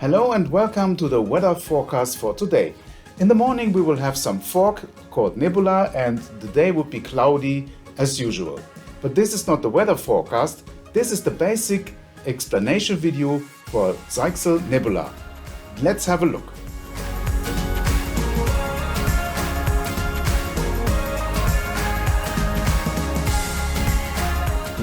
Hello and welcome to the weather forecast for today. In the morning we will have some fog called nebula and the day will be cloudy as usual. But this is not the weather forecast, this is the basic explanation video for Zyxel Nebula. Let's have a look.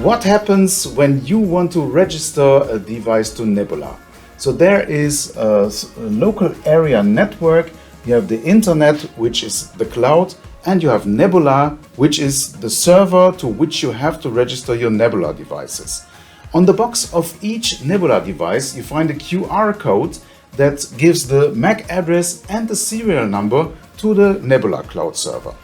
What happens when you want to register a device to Nebula? So there is a local area network, you have the internet, which is the cloud, and you have Nebula, which is the server to which you have to register your Nebula devices. On the box of each Nebula device you find a QR code that gives the MAC address and the serial number to the Nebula cloud server.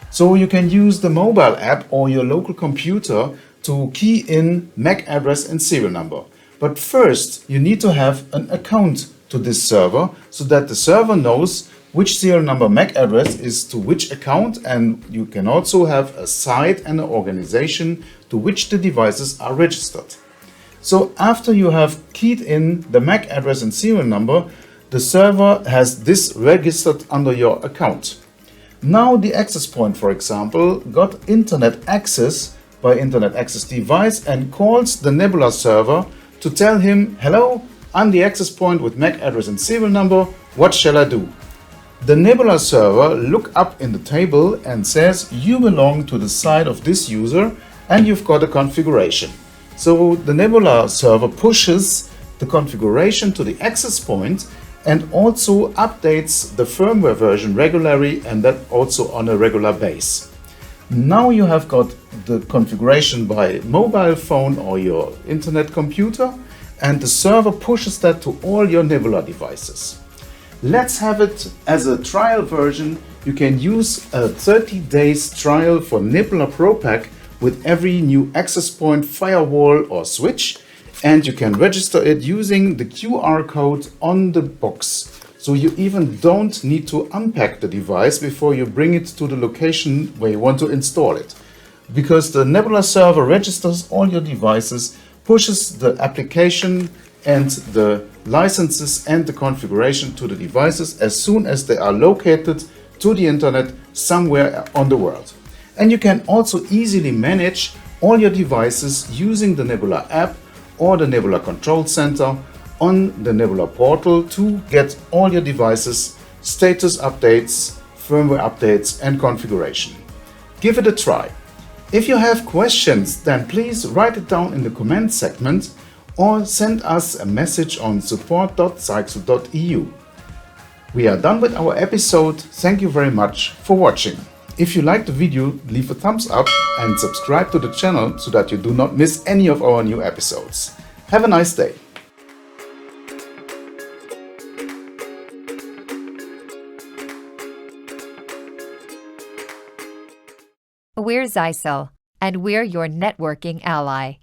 So you can use the mobile app or your local computer to key in MAC address and serial number. But first you need to have an account to this server so that the server knows which serial number MAC address is to which account, and you can also have a site and an organization to which the devices are registered. So after you have keyed in the MAC address and serial number, the server has this registered under your account. Now the access point, for example, got internet access by internet access device and calls the Nebula server to tell him, hello, I'm the access point with MAC address and serial number, what shall I do? The Nebula server look up in the table and says you belong to the side of this user and you've got a configuration. So the Nebula server pushes the configuration to the access point and also updates the firmware version regularly, and that also on a regular base. Now you have got the configuration by mobile phone or your internet computer, and the server pushes that to all your Nebula devices. Let's have it as a trial version. You can use a 30 days trial for Nebula Pro Pack with every new access point, firewall or switch, and you can register it using the QR code on the box. So you even don't need to unpack the device before you bring it to the location where you want to install it. Because the Nebula server registers all your devices, pushes the application and the licenses and the configuration to the devices as soon as they are located to the internet somewhere on the world. And you can also easily manage all your devices using the Nebula app or the Nebula Control Center on the Nebula portal to get all your devices, status updates, firmware updates and configuration. Give it a try. If you have questions, then please write it down in the comment segment or send us a message on support.zyxel.eu. We are done with our episode. Thank you very much for watching. If you liked the video, leave a thumbs up and subscribe to the channel so that you do not miss any of our new episodes. Have a nice day. We're Zyxel, and we're your networking ally.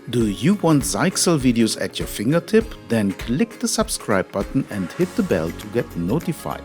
Do you want Zyxel videos at your fingertip? Then click the subscribe button and hit the bell to get notified.